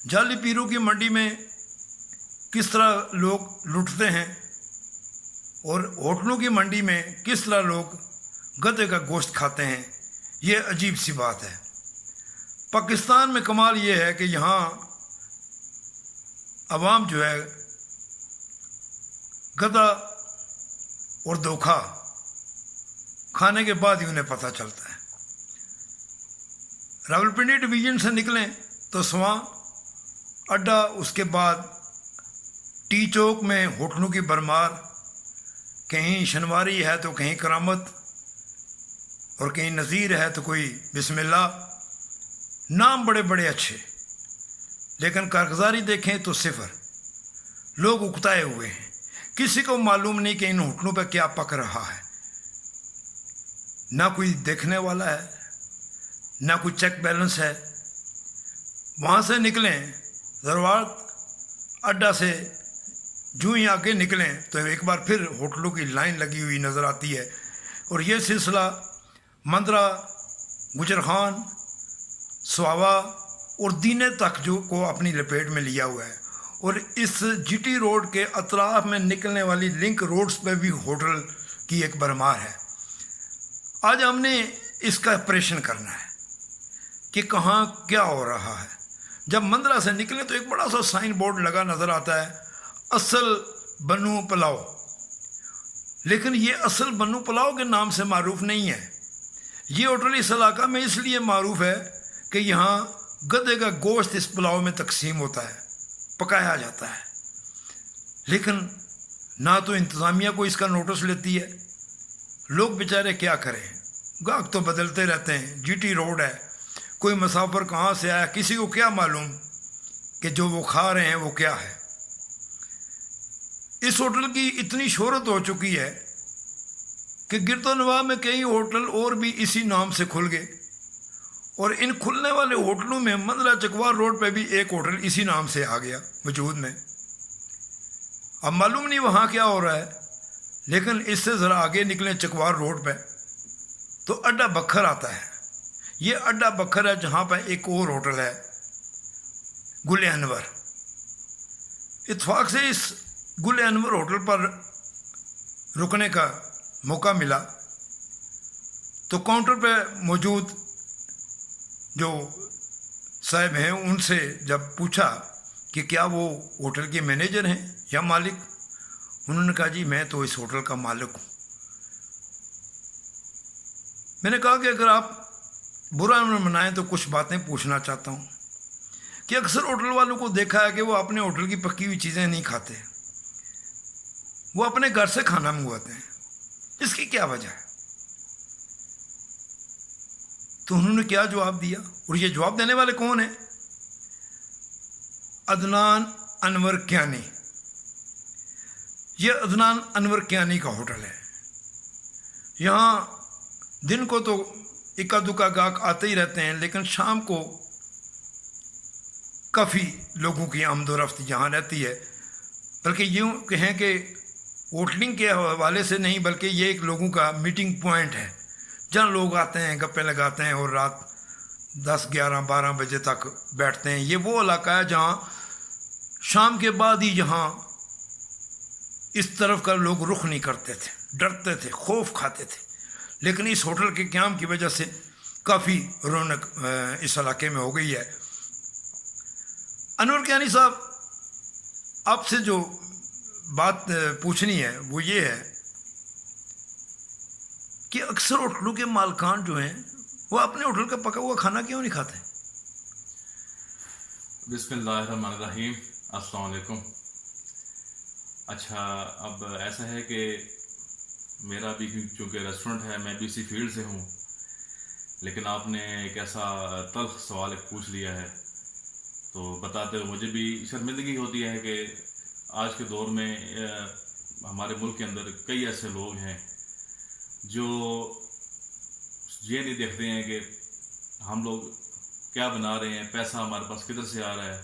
जाली पीरों की मंडी में किस तरह लोग लुटते हैं और होटलों की मंडी में किस तरह लोग गधे का गोश्त खाते हैं, ये अजीब सी बात है। पाकिस्तान में कमाल ये है कि यहाँ अवाम जो है गधा और धोखा खाने के बाद ही उन्हें पता चलता है। रावलपिंडी डिवीजन से निकलें तो स्वां अड्डा, उसके बाद टी चौक में होटलों की भरमार, कहीं शनवारी है तो कहीं करामत और कहीं नज़ीर है तो कोई बिस्मिल्लाह। नाम बड़े बड़े अच्छे, लेकिन कारगुजारी देखें तो सिफर। लोग उकताए हुए हैं, किसी को मालूम नहीं कि इन होटलों पर क्या पक रहा है। ना कोई देखने वाला है, ना कोई चेक बैलेंस है। वहाँ से निकलें ज़रवात अड्डा से जूँ ही आगे निकलें तो एक बार फिर होटलों की लाइन लगी हुई नज़र आती है। और ये सिलसिला मंदरा, गुजरखान, स्वावा और दीने तक जो को अपनी लपेट में लिया हुआ है। और इस जीटी रोड के अतराफ में निकलने वाली लिंक रोड्स पर भी होटल की एक भरमार है। आज हमने इसका ऑपरेशन करना है कि कहाँ क्या हो रहा है। जब मंदरा से निकले तो एक बड़ा सा साइन बोर्ड लगा नज़र आता है, असल बन्नू पुलाव। लेकिन ये असल बन्नू पुलाव के नाम से मारूफ नहीं है। ये होटल इस इलाका में इसलिए मारूफ है कि यहाँ गधे का गोश्त इस पुलाव में तकसीम होता है, पकाया जाता है। लेकिन ना तो इंतज़ामिया को इसका नोटिस लेती है। लोग बेचारे क्या करें, गाहक तो बदलते रहते हैं। जीटी रोड है, कोई मुसाफिर कहाँ से आया, किसी को क्या मालूम कि जो वो खा रहे हैं वो क्या है। इस होटल की इतनी शोहरत हो चुकी है कि गिरदोनवाब में कई होटल और भी इसी नाम से खुल गए। और इन खुलने वाले होटलों में मंदरा चकवार रोड पे भी एक होटल इसी नाम से आ गया वजूद में। अब मालूम नहीं वहाँ क्या हो रहा है, लेकिन इससे ज़रा आगे निकलें चकवार रोड पे तो अड्डा बखर आता है। ये अड्डा बखर है जहाँ पर एक और होटल है गुल अनवर। इत्फाक से इस गुल अनवर होटल पर रुकने का मौका मिला तो काउंटर पे मौजूद जो साहब हैं उनसे जब पूछा कि क्या वो होटल के मैनेजर हैं या मालिक, उन्होंने कहा जी मैं तो इस होटल का मालिक हूँ। मैंने कहा कि अगर आप बुरा न मनाएं तो कुछ बातें पूछना चाहता हूँ कि अक्सर होटल वालों को देखा है कि वो अपने होटल की पकी हुई चीज़ें नहीं खाते, वो अपने घर से खाना मंगवाते हैं। इसकी क्या वजह है? तो उन्होंने क्या जवाब दिया, और ये जवाब देने वाले कौन है? अदनान अनवर कियानी। ये अदनान अनवर कियानी का होटल है। यहाँ दिन को तो इक्का दुक्का गाहक आते ही रहते हैं, लेकिन शाम को काफ़ी लोगों की आमदोरफ्त यहाँ रहती है। बल्कि यूँ कहें कि होटलिंग के हवाले से नहीं, बल्कि ये एक लोगों का मीटिंग पॉइंट है जहाँ लोग आते हैं, गप्पे लगाते हैं और रात 10, 11, 12 बजे तक बैठते हैं। ये वो इलाका है जहाँ शाम के बाद ही यहाँ इस तरफ का लोग रुख नहीं करते थे, डरते थे, खौफ खाते थे। लेकिन इस होटल के क़याम की वजह से काफ़ी रौनक इस इलाके में हो गई है। अनवर कियानी साहब, आपसे जो बात पूछनी है वो ये है कि अक्सर होटलों के मालकान जो हैं वो अपने होटल का पका हुआ खाना क्यों नहीं खाते? बिस्मिल्लाहिर्रहमानिर्रहीम, अस्सलाम वालेकुम। अच्छा, अब ऐसा है कि मेरा भी चूँकि रेस्टोरेंट है, मैं भी इसी फील्ड से हूँ, लेकिन आपने एक ऐसा तल्ख सवाल पूछ लिया है तो बताते हुए मुझे भी शर्मिंदगी होती है कि आज के दौर में हमारे मुल्क के अंदर कई ऐसे लोग हैं जो ये नहीं देखते हैं कि हम लोग क्या बना रहे हैं, पैसा हमारे पास किधर से आ रहा है।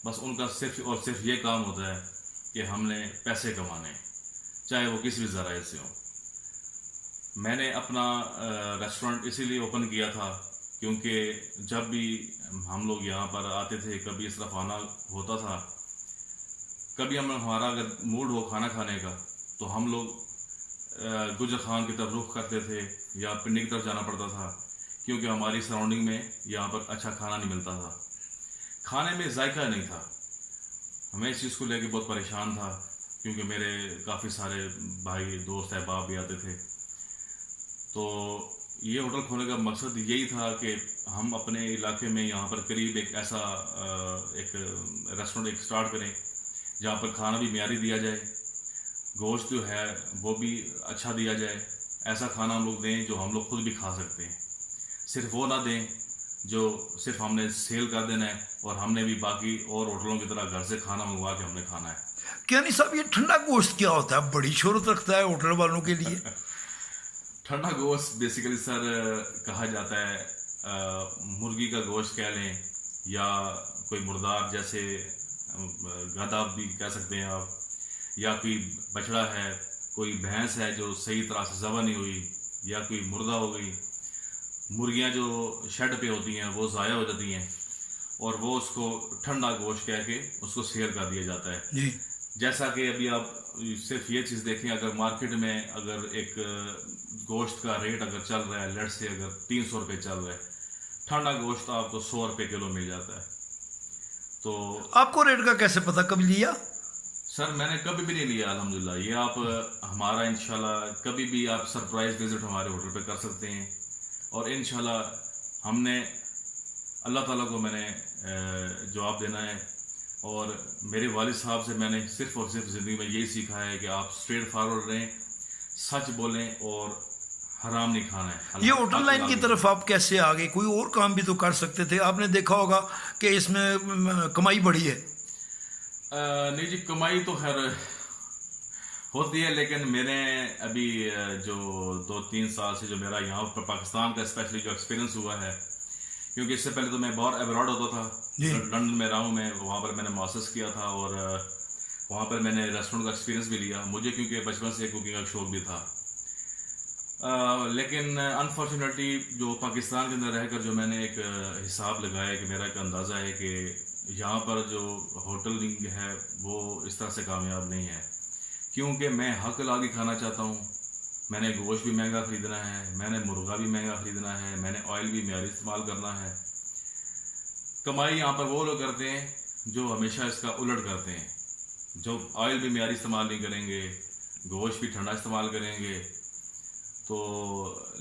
बस उनका सिर्फ और सिर्फ ये काम होता है कि हमने पैसे कमाने, चाहे वो किसी भी ज़राए से हो। मैंने अपना रेस्टोरेंट इसीलिए ओपन किया था क्योंकि जब भी हम लोग यहाँ पर आते थे, कभी इस तरफ आना होता था, कभी हमारा अगर मूड हो खाना खाने का तो हम लोग गुजर खान की तरफ रुख करते थे या पिंडी की तरफ जाना पड़ता था, क्योंकि हमारी सराउंडिंग में यहाँ पर अच्छा खाना नहीं मिलता था, खाने में जायका नहीं था। मैं इस चीज़ को लेकर बहुत परेशान था, क्योंकि मेरे काफ़ी सारे भाई दोस्त अहबाब भी आते थे। तो ये होटल खोलने का मकसद यही था कि हम अपने इलाके में यहाँ पर करीब एक ऐसा एक रेस्टोरेंट एक स्टार्ट करें जहाँ पर खाना भी मियारी दिया जाए, गोश्त जो है वो भी अच्छा दिया जाए, ऐसा खाना हम लोग दें जो हम लोग खुद भी खा सकते हैं, सिर्फ वो ना दें जो सिर्फ हमने सेल कर देना है और हमने भी बाकी और होटलों की तरह घर से खाना मंगवा के हमने खाना है। क्या नहीं साहब, ये ठंडा गोश्त क्या होता है? बड़ी शोहरत रखता है होटल वालों के लिए। ठंडा गोश्त बेसिकली सर कहा जाता है मुर्गी का गोश्त कह लें या कोई मुर्दार जैसे गधा भी कह सकते हैं आप, या कोई बछड़ा है, कोई भैंस है जो सही तरह से ज़बह नहीं हुई, या कोई मुर्दा हो गई। मुर्गियां जो शेड पे होती हैं वो ज़ाया हो जाती हैं और वो उसको ठंडा गोश्त कह के उसको सेल कर दिया जाता है जी। जैसा कि अभी आप सिर्फ ये चीज़ देखें, अगर मार्केट में अगर एक गोश्त का रेट अगर चल रहा है, लेट से अगर 300 रुपये चल रहा है, ठंडा गोश्त आपको 100 रुपये किलो मिल जाता है। तो आपको रेट का कैसे पता, कब लिया? सर मैंने कभी भी नहीं लिया अल्हम्दुलिल्लाह। ये आप हमारा इंशाल्लाह कभी भी आप सरप्राइज विजिट हमारे होटल पे कर सकते हैं, और इंशाल्लाह हमने अल्लाह ताला को मैंने जवाब देना है, और मेरे वालिद साहब से मैंने सिर्फ और सिर्फ ज़िंदगी में यही सीखा है कि आप स्ट्रेट फॉरवर्ड रहें, सच बोलें और हराम नहीं खाना है। ये होटल लाइन की तरफ आप कैसे आ गए? कोई और काम भी तो कर सकते थे, आपने देखा होगा कि इसमें कमाई बढ़ी है। नहीं जी, कमाई तो खैर होती है, लेकिन मैंने अभी जो 2-3 साल से जो मेरा यहाँ पर पाकिस्तान का स्पेशली जो एक्सपीरियंस हुआ है, क्योंकि इससे पहले तो मैं बाहर अब्रॉड होता था, लंदन में रहा हूँ मैं, वहाँ पर मैंने मास्टर्स किया था और वहाँ पर मैंने रेस्टोरेंट का एक्सपीरियंस भी लिया। मुझे क्योंकि बचपन से कुकिंग का शौक भी था, लेकिन अनफॉर्चुनेटली जो पाकिस्तान के अंदर रहकर जो मैंने एक हिसाब लगाया कि मेरा एक अंदाज़ा है कि यहाँ पर जो होटलिंग है वो इस तरह से कामयाब नहीं है, क्योंकि मैं हक लागी खाना चाहता हूँ। मैंने गोश्त भी महंगा ख़रीदना है, मैंने मुर्गा भी महंगा ख़रीदना है, मैंने ऑयल भी मेयारी इस्तेमाल करना है। कमाई यहाँ पर वो लोग करते हैं जो हमेशा इसका उलट करते हैं, जो ऑयल भी मेयारी इस्तेमाल नहीं करेंगे, गोश्त भी ठंडा इस्तेमाल करेंगे। तो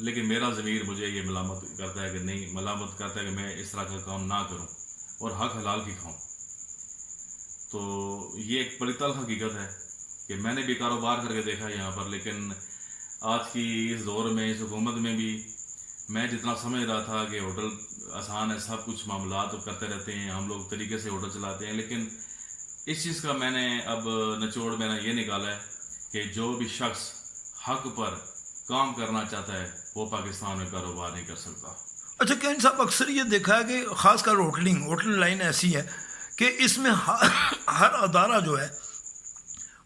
लेकिन मेरा ज़मीर मुझे ये मलामत करता है कि नहीं, मलामत करता है कि मैं इस तरह का काम ना करूं और हक हलाल की खाऊं। तो ये एक बड़ी तल्ख हकीकत है कि मैंने भी कारोबार करके देखा है यहाँ पर, लेकिन आज की इस दौर में, इस हुकूमत में भी मैं जितना समझ रहा था कि होटल आसान है, सब कुछ मामला तो करते रहते हैं, हम लोग तरीके से होटल चलाते हैं, लेकिन इस चीज़ का मैंने अब निचोड़ मैंने ये निकाला है कि जो भी शख्स हक पर काम करना चाहता है वो पाकिस्तान में कारोबार नहीं कर सकता। अच्छा क्या साहब, अक्सर ये देखा है कि खासकर होटल लाइन ऐसी है कि इसमें हर अदारा जो है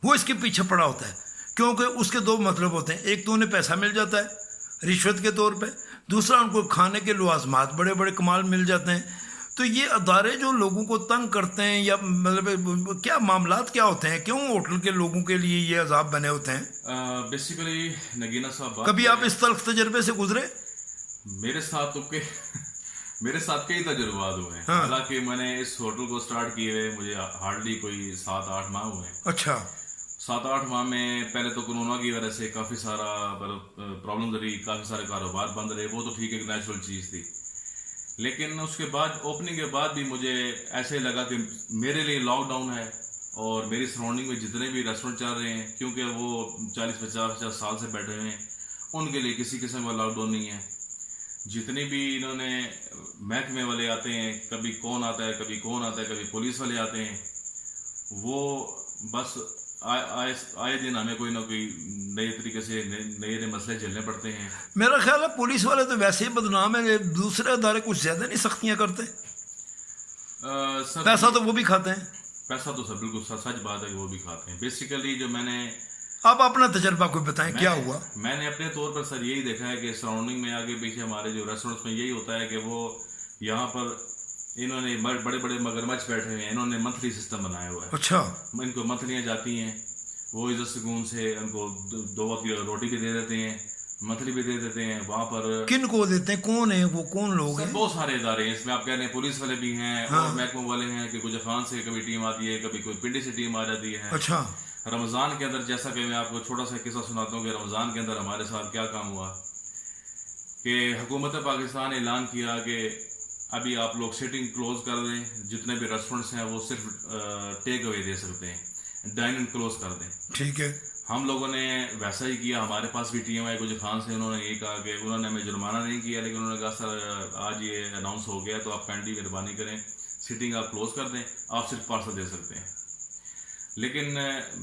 वो इसके पीछे पड़ा होता है, क्योंकि उसके दो मतलब होते हैं, एक तो उन्हें पैसा मिल जाता है रिश्वत के तौर पे, दूसरा उनको खाने के लवाजमात बड़े बड़े कमाल मिल जाते हैं। तो ये अदारे जो लोगों को तंग करते हैं, या मतलब क्या मामलात क्या होते हैं, क्यों होटल के लोगों के लिए ये अजाब बने होते हैं? बेसिकली नगीना साहब, कभी आप इस तल्ख तजर्बे से गुजरे? मेरे साथ तो मेरे साथ कई तजुर्बात हुए हैं। हालांकि मैंने इस होटल को स्टार्ट किए हुए मुझे हार्डली कोई 7-8 माह हुए हैं। अच्छा। 7-8 माह में पहले तो कोरोना की वजह से काफ़ी सारा प्रॉब्लम रही, काफ़ी सारे कारोबार बंद रहे, वो तो ठीक है, एक नेचुरल चीज़ थी। लेकिन उसके बाद ओपनिंग के बाद भी मुझे ऐसे लगा कि मेरे लिए लॉकडाउन है और मेरी सराउंडिंग में जितने भी रेस्टोरेंट चल रहे हैं, क्योंकि वो 40-50 साल से बैठे हुए हैं, उनके लिए किसी किस्म का लॉकडाउन नहीं है। जितने भी इन्होंने महकमे वाले आते हैं, कभी कौन आता है, कभी कौन आता है, कभी पुलिस वाले आते हैं, वो बस आए दिन हमें कोई ना कोई नए तरीके से नए मसले झेलने पड़ते हैं। मेरा ख्याल है पुलिस वाले तो वैसे ही बदनाम है, दूसरे अदारे कुछ ज्यादा नहीं सख्तियां करते। पैसा तो वो भी खाते हैं। पैसा तो सब बिल्कुल सच बात है कि वो भी खाते हैं। बेसिकली जो मैंने आप अपना तजर्बा कोई बताएं, क्या हुआ? मैंने अपने तौर पर सर यही देखा है कि सराउंडिंग में आगे पीछे हमारे जो रेस्टोरेंट्स में यही होता है कि वो यहाँ पर इन्होंने बड़े बड़े मगरमच्छ बैठे हुए हैं, इन्होंने मंथली सिस्टम बनाया हुआ है। अच्छा। इनको मंथलियाँ जाती हैं, वो इज्जत सुकून से उनको दो वक्त की रोटी भी दे देते हैं, मंथली भी दे देते हैं। वहाँ पर किन को देते हैं, कौन है वो, कौन लोग हैं? बहुत सारे इदारे हैं इसमें, आप कह रहे हैं पुलिस वाले भी हैं और महकमों वाले हैं कि गुजर खान से कभी टीम आती है, कभी कोई पिंडी से टीम आ जाती है। अच्छा। रमज़ान के अंदर जैसा कि मैं आपको छोटा सा किस्सा सुनाता हूँ कि रमज़ान के अंदर हमारे साथ क्या काम हुआ कि हुकूमत पाकिस्तान ने ऐलान किया कि अभी आप लोग सिटिंग क्लोज कर दें, जितने भी रेस्टोरेंट्स हैं वो सिर्फ टेक अवे दे सकते हैं, डाइनिंग क्लोज कर दें। ठीक है। हम लोगों ने वैसा ही किया। हमारे पास भी टीम आई गुजर खान से, उन्होंने ये कहा कि उन्होंने हमें जुर्माना नहीं किया, लेकिन उन्होंने कहा सर आज ये अनाउंस हो गया तो आप काइंडली मेहरबानी करें, सिटिंग आप क्लोज कर दें, आप सिर्फ पार्सल दे सकते हैं। लेकिन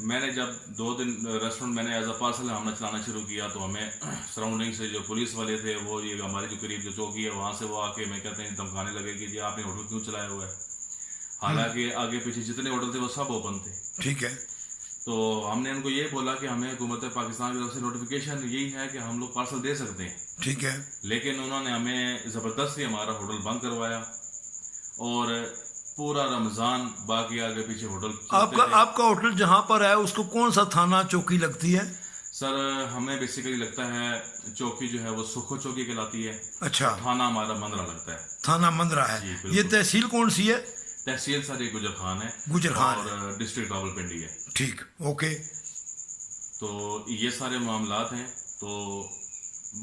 मैंने जब 2 दिन रेस्टोरेंट मैंने एज अ पार्सल हमने चलाना शुरू किया तो हमें सराउंडिंग से जो पुलिस वाले थे वो ये हमारी जो करीब जो चौकी है वहाँ से वो आके मैं कहते हैं धमकाने लगे कि जी आपने होटल क्यों चलाया हुआ है। हालांकि आगे पीछे जितने होटल थे वो सब ओपन थे। ठीक है। तो हमने उनको ये बोला कि हमें हुकूमत पाकिस्तान की तरफ से नोटिफिकेशन यही है कि हम लोग पार्सल दे सकते हैं। ठीक है। लेकिन उन्होंने हमें ज़बरदस्ती हमारा होटल बंद करवाया और पूरा रमज़ान बाकी आगे पीछे होटल आपका होटल जहाँ पर है उसको कौन सा थाना चौकी लगती है? सर हमें बेसिकली लगता है चौकी जो है वो सुखो चौकी कहलाती है। अच्छा। थाना हमारा मंदरा लगता है। थाना मंदरा है। जी, ये तहसील कौन सी है? तहसील सर ये गुजर खान है। गुजर खान और डिस्ट्रिक्ट रावलपिंडी है। ठीक, ओके। तो ये सारे मामलात हैं। तो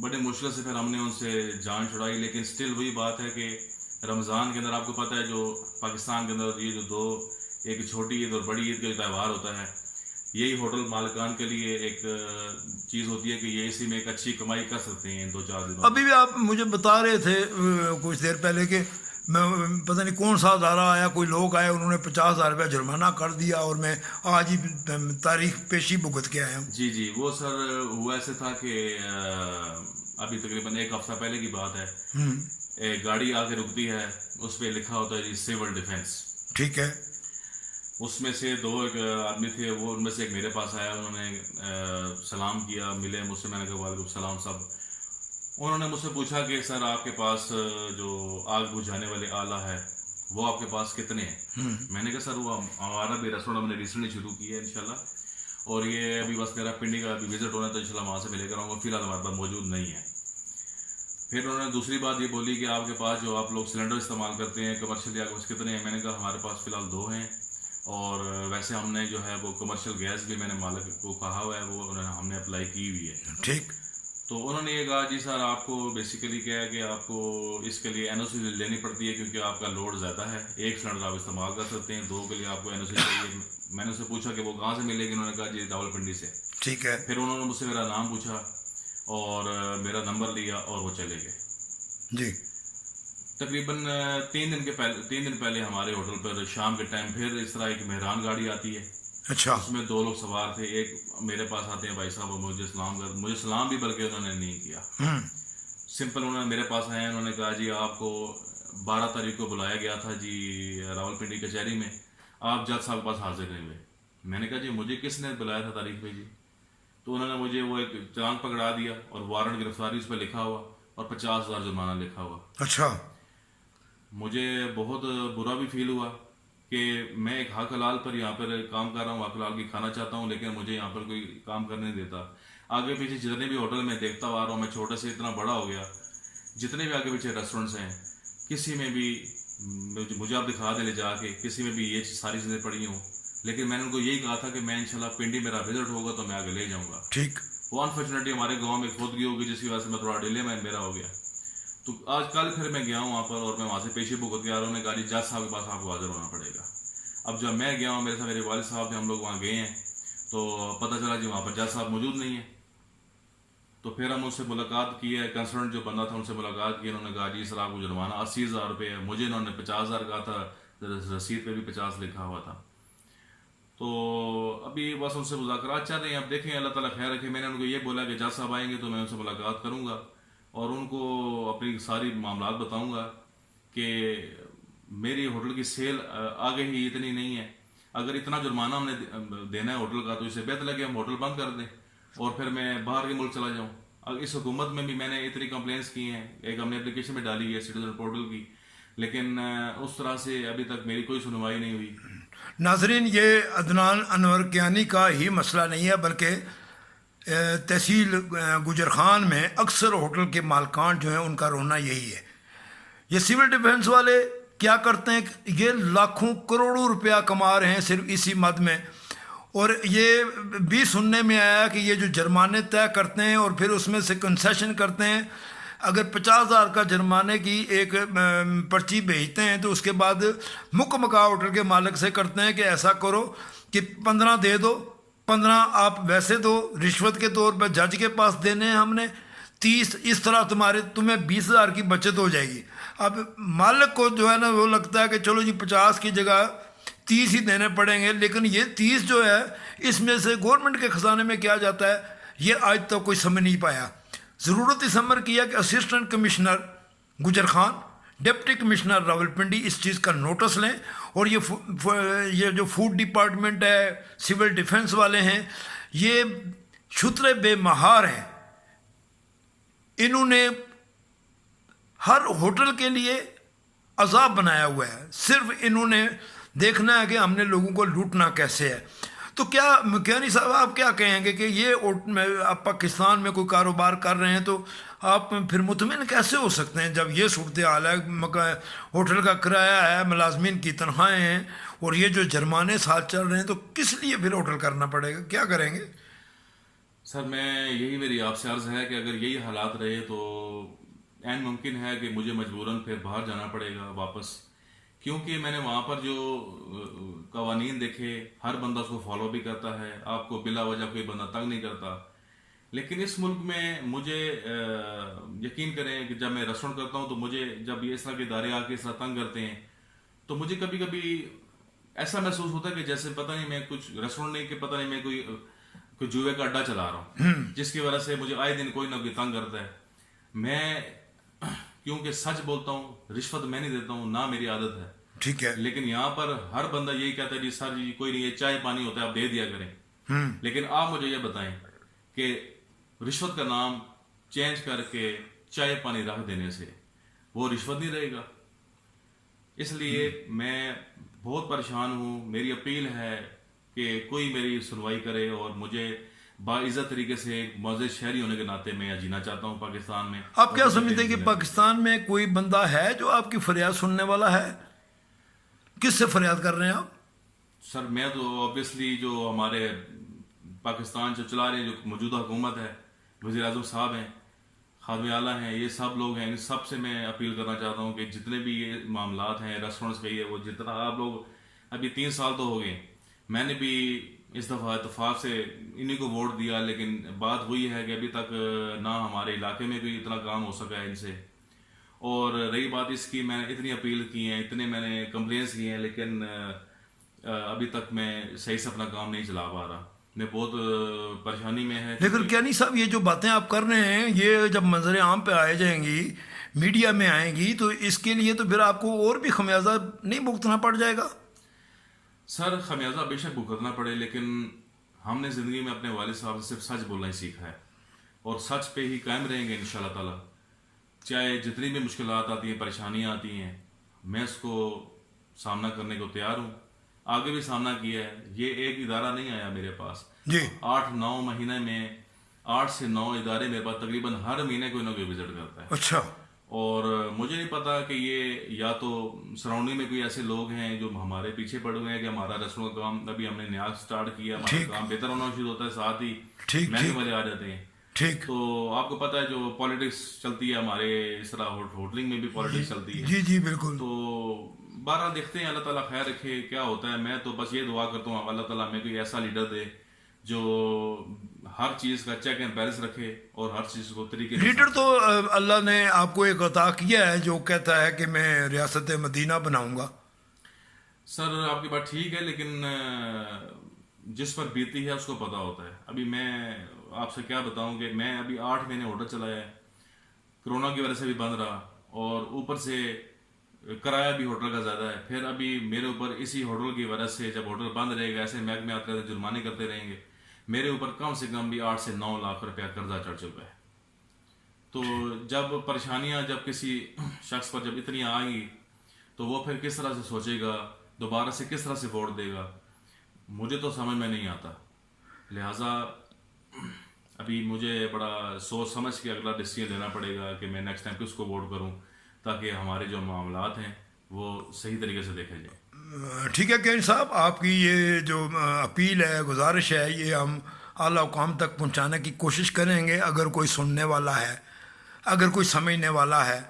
बड़े मुश्किल से फिर हमने उनसे जान छुड़ाई, लेकिन स्टिल वही बात है कि रमज़ान के अंदर आपको पता है जो पाकिस्तान के अंदर ये जो दो, एक छोटी ईद और बड़ी ईद का त्यौहार होता है, यही होटल मालिकान के लिए एक चीज़ होती है कि ये इसी में एक अच्छी कमाई कर सकते हैं 2-4 दिनों। अभी भी आप मुझे बता रहे थे कुछ देर पहले कि मैं पता नहीं कौन सा अदारा आया, कोई लोग आए, उन्होंने 50,000 रुपया जुर्माना कर दिया और मैं आज ही तारीख पेशी भुगत के आया हूँ। जी जी, वो सर हुआ ऐसे था कि अभी तकरीबन 1 हफ्ता पहले की बात है। एक गाड़ी आके रुकती है, उस पर लिखा होता है जी सिविल डिफेंस। ठीक है। उसमें से 2 एक आदमी थे, वो उनमें से एक मेरे पास आया, उन्होंने सलाम किया, मिले मुझसे, मैंने कहा वालेकुम सलाम साहब। उन्होंने मुझसे पूछा कि सर आपके पास जो आग बुझाने वाले आला है वो आपके पास कितने हैं? मैंने कहा सर वो हमारा भी रेस्टोरेंट हमने रिसेंटली शुरू किया है इंशाल्लाह, और ये अभी बस मेरा पिंडी का अभी विजिट होना है तो इंशाल्लाह वहाँ से मैं लेकर आऊँगा, फिलहाल हमारे पास मौजूद नहीं है। फिर उन्होंने दूसरी बात ये बोली कि आपके पास जो आप लोग सिलेंडर इस्तेमाल करते हैं कमर्शियल आग कितने हैं? मैंने कहा हमारे पास फिलहाल 2 हैं, और वैसे हमने जो है वो कमर्शियल गैस भी मैंने मालिक को कहा हुआ है, वो हमने अप्लाई की हुई है। ठीक। तो उन्होंने ये कहा जी सर आपको बेसिकली क्या है कि आपको इसके लिए एनओसी लेनी पड़ती है क्योंकि आपका लोड ज़्यादा है, 1 सिलेंडर आप इस्तेमाल कर सकते हैं, 2 के लिए आपको एनओसी चाहिए। मैंने उससे पूछा कि वो कहाँ से मिलेगी? उन्होंने कहा जी रावलपिंडी से। ठीक है। फिर उन्होंने मुझसे मेरा नाम पूछा और मेरा नंबर लिया और वो चले गए जी। तकरीबन 3 दिन पहले हमारे होटल पर शाम के टाइम फिर इस तरह एक मेहरान गाड़ी आती है। अच्छा। उसमें 2 लोग सवार थे, एक मेरे पास आते हैं भाई साहब, मुझे सलाम भी बल्कि उन्होंने नहीं किया। सिंपल उन्होंने मेरे पास आए, उन्होंने कहा जी आपको 12 तारीख को बुलाया गया था जी रावलपिंडी कचहरी में, आप जज साहब के पास हाजिर नहीं हुए। मैंने कहा जी मुझे किसने बुलाया था तारीख पे जी? तो उन्होंने मुझे वो एक चालान पकड़ा दिया और वारंट गिरफ्तारी उस पर लिखा हुआ और 50,000 जुर्माना लिखा हुआ। अच्छा। मुझे बहुत बुरा भी फील हुआ कि मैं एक हक हलाल पर यहाँ पर काम कर रहा हूँ, हक हलाल की खाना चाहता हूँ, लेकिन मुझे यहाँ पर कोई काम करने नहीं देता। आगे पीछे जितने भी होटल में देखता आ रहा हूँ, मैं छोटे से इतना बड़ा हो गया, जितने भी आगे पीछे रेस्टोरेंट्स हैं किसी में भी मुझे आप दिखा दे ले जाके, किसी में भी ये सारी चीज़ें पड़ी हूँ, लेकिन मैंने उनको यही कहा था कि मैं इंशाल्लाह पिंडी मेरा विजिट होगा तो मैं आगे ले जाऊँगा। ठीक। वो अनफॉर्चुनेटली हमारे गाँव में खुदगी होगी जिसकी वजह से मैं थोड़ा डिले में मेरा हो गया। तो आज कल फिर मैं गया हूँ वहाँ पर और मैं वहाँ से पेशी भुगत के आ रहा हूँ। गाड़ी जज साहब के पास आपको हाजिर होना पड़ेगा। अब जब मैं गया हूँ, मेरे साथ मेरे वालिद साहब थे, हम लोग वहाँ गए हैं तो पता चला जी वहाँ पर जज साहब मौजूद नहीं है। तो फिर हम उनसे मुलाकात की है, कंसर्न जो बंदा था उनसे मुलाकात की, उन्होंने कहा जी सर आपको जुर्माना 80,000 रुपये है। मुझे इन्होंने 50,000 कहा था, रसीद पे भी 50 लिखा हुआ था। तो अभी बस उनसे मुज़ाकरात चल रहे हैं, अब देखें अल्लाह ताला खैर रखे। मैंने उनको ये बोला कि जज साहब आएंगे तो मैं उनसे मुलाकात करूँगा और उनको अपनी सारी मामलात बताऊंगा कि मेरी होटल की सेल आगे ही इतनी नहीं है। अगर इतना जुर्माना हमने देना है होटल का, तो इससे बेहतर लगे हम होटल बंद कर दें और फिर मैं बाहर के मुल्क चला जाऊँ। अब इस हुकूमत में भी मैंने इतनी कंप्लेंट्स की हैं, एक हमने एप्लीकेशन में डाली है सिटीजन पोर्टल की, लेकिन उस तरह से अभी तक मेरी कोई सुनवाई नहीं हुई। नाजरीन, ये अदनान अनवर कियानी का ही मसला नहीं है, बल्कि तहसील गुजर खान में अक्सर होटल के मालकान जो हैं उनका रोना यही है। ये सिविल डिफेंस वाले क्या करते हैं, ये लाखों करोड़ों रुपया कमा रहे हैं सिर्फ इसी मद में। और ये भी सुनने में आया कि ये जो जुर्माने तय करते हैं और फिर उसमें से कंसेशन करते हैं, अगर 50,000 का जुर्माने की एक पर्ची भेजते हैं तो उसके बाद मुकमका होटल के मालिक से करते हैं कि ऐसा करो कि 15 दे दो, 15 आप वैसे दो रिश्वत के तौर पर, जज के पास देने हैं हमने 30, इस तरह तुम्हें 20,000 की बचत हो जाएगी। अब मालिक को जो है ना वो लगता है कि चलो जी 50 की जगह 30 ही देने पड़ेंगे, लेकिन ये 30 जो है इसमें से गवर्नमेंट के खजाने में क्या जाता है ये आज तक कोई समझ नहीं पाया। ज़रूरत इस अमर किया कि असिस्टेंट कमिश्नर गुजर खान, डिप्टी कमिश्नर रावलपिंडी इस चीज़ का नोटिस लें और ये जो फूड डिपार्टमेंट है, सिविल डिफेंस वाले हैं, ये छुतरे बेमहार हैं। इन्होंने हर होटल के लिए अजाब बनाया हुआ है, सिर्फ इन्होंने देखना है कि हमने लोगों को लूटना कैसे है। तो क्या कियानी साहब आप क्या कहेंगे कि ये आप पाकिस्तान में कोई कारोबार कर रहे हैं तो आप फिर मुतमिन कैसे हो सकते हैं जब ये सूरत हाल है, होटल का किराया है, मुलाजमीन की तनख्वाहें हैं और ये जो जुर्माने साथ चल रहे हैं, तो किस लिए फिर होटल करना पड़ेगा, क्या करेंगे? सर मेरी आपसे अर्ज़ है कि अगर यही हालात रहे तो ऐन मुमकिन है कि मुझे मजबूरन फिर बाहर जाना पड़ेगा वापस, क्योंकि मैंने वहाँ पर जो कवानीन देखे हर बंदा उसको फॉलो भी करता है, आपको बिला वजह कोई बंदा तंग नहीं करता। लेकिन इस मुल्क में मुझे यकीन करें कि जब मैं रेस्टोरेंट करता हूँ तो मुझे जब ये इस तरह के इदारे आके इस तरह तंग करते हैं तो मुझे कभी कभी ऐसा महसूस होता है कि जैसे पता नहीं मैं कुछ रेस्टोरेंट नहीं, कि पता नहीं मैं कोई जुए का अड्डा चला रहा हूँ, जिसकी वजह से मुझे आए दिन कोई ना कोई तंग करता है। मैं क्योंकि सच बोलता हूँ, रिश्वत मैं नहीं देता हूँ, ना मेरी आदत है, ठीक है, लेकिन यहाँ पर हर बंदा यही कहता है जी सर जी कोई नहीं, ये चाय पानी होता है आप दे दिया करें। लेकिन आप मुझे ये बताएं कि रिश्वत का नाम चेंज करके चाय पानी रख देने से वो रिश्वत नहीं रहेगा। इसलिए मैं बहुत परेशान हूँ। मेरी अपील है कि कोई मेरी सुनवाई करे और मुझे बाइज्जत तरीके से एक मौजूद शहरी होने के नाते मैं जीना चाहता हूँ पाकिस्तान में। आप क्या समझते हैं कि पाकिस्तान में कोई बंदा है जो आपकी फरियाद सुनने वाला है? किससे फरियाद कर रहे हैं आप? सर मैं तो ऑब्वियसली जो हमारे पाकिस्तान जो चला रहे हैं, जो मौजूदा हुकूमत है, वज़ीर आज़म साहब हैं, खादिम आला हैं, ये सब लोग हैं, इन सब से मैं अपील करना चाहता हूँ कि जितने भी ये मामलात हैं रेस्टोरेंट्स के, ये वो जितना आप लोग अभी 3 साल तो हो गए, मैंने भी इस दफ़ा इतफाक़ से इन्हीं को वोट दिया, लेकिन बात हुई है कि अभी तक ना हमारे इलाके में कोई इतना काम हो सका है इनसे। और रही बात इसकी, मैंने इतनी अपील की हैं, इतने मैंने कंप्लेंट्स की हैं, लेकिन अभी तक मैं सही से अपना काम नहीं चला पा रहा। मैं बहुत परेशानी में है। लेकिन कियानी साहब ये जो बातें आप कर रहे हैं ये जब मंजर आम पे आ जाएंगी, मीडिया में आएंगी, तो इसके लिए तो फिर आपको और भी खमियाजा नहीं भुगतना पड़ जाएगा? सर खमियाजा बेशक भुगतना पड़े, लेकिन हमने ज़िंदगी में अपने वालिद साहब से सिर्फ सच बोलना ही सीखा है और सच पे ही कायम रहेंगे इंशाल्लाह ताला। चाहे जितनी भी मुश्किलात आती हैं, परेशानियाँ आती हैं, मैं उसको सामना करने को तैयार हूँ, आगे भी सामना किया है। ये एक इदारा नहीं आया मेरे पास जी, 8-9 महीने में 8 से 9 इदारे मेरे पास तकरीबन हर महीने कोई ना कोई विजिट करता है। अच्छा, और मुझे नहीं पता कि ये या तो सराउंडिंग में कोई ऐसे लोग हैं जो हमारे पीछे पड़े हुए हैं कि हमारा रेस्टोरेंट का काम अभी हमने नया स्टार्ट किया, हमारा काम बेहतर होना शुरू होता है, साथ ही महंगे वाले आ जाते हैं। ठीक, तो आपको पता है जो पॉलिटिक्स चलती है हमारे इस तरह होटलिंग में भी पॉलिटिक्स चलती है। जी जी बिल्कुल। तो 12 देखते हैं, अल्लाह ताला खैर रखे क्या होता है। मैं तो बस ये दुआ करता हूँ अल्लाह ताला हमें कोई ऐसा लीडर दे जो हर चीज़ का चेक एंड बैलेंस रखे और हर चीज़ को तरीके से। लीडर तो अल्लाह ने आपको एक अता किया है जो कहता है कि मैं रियासत मदीना बनाऊंगा। सर आपकी बात ठीक है, लेकिन जिस पर बीती है उसको पता होता है। अभी मैं आपसे क्या बताऊं कि मैं अभी 8 महीने होटल चलाया है, कोरोना की वजह से भी बंद रहा और ऊपर से किराया भी होटल का ज़्यादा है। फिर अभी मेरे ऊपर इसी होटल की वजह से जब होटल बंद रहेगा, ऐसे महकमे आते रहते जुर्माने करते रहेंगे, मेरे ऊपर कम से कम भी 8 से 9 लाख रुपया कर्जा चढ़ चुका है। तो जब परेशानियां जब किसी शख्स पर जब इतनी आएंगी तो वो फिर किस तरह से सोचेगा, दोबारा से किस तरह से वोट देगा, मुझे तो समझ में नहीं आता। लिहाजा अभी मुझे बड़ा सोच समझ के अगला डिसीजन लेना पड़ेगा कि मैं नेक्स्ट टाइम किसको वोट करूं, ताकि हमारे जो मामलात हैं वो सही तरीके से देखे जाए। ठीक है केन साहब, आपकी ये जो अपील है, गुजारिश है, ये हम आला हुकाम तक पहुंचाने की कोशिश करेंगे। अगर कोई सुनने वाला है, अगर कोई समझने वाला है,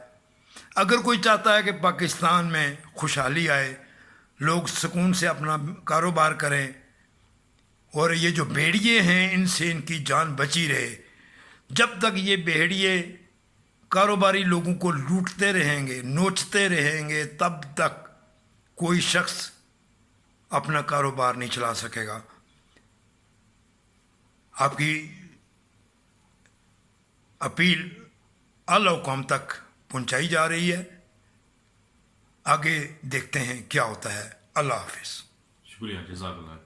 अगर कोई चाहता है कि पाकिस्तान में खुशहाली आए, लोग सुकून से अपना कारोबार करें और ये जो भेड़िए हैं इनसे इनकी जान बची रहे। जब तक ये भेड़िए कारोबारी लोगों को लूटते रहेंगे, नोचते रहेंगे, तब तक कोई शख्स अपना कारोबार नहीं चला सकेगा। आपकी अपील आला हुकाम तक पहुंचाई जा रही है। आगे देखते हैं क्या होता है। अल्लाह हाफिज़। शुक्रिया, जज़ाकल्लाह।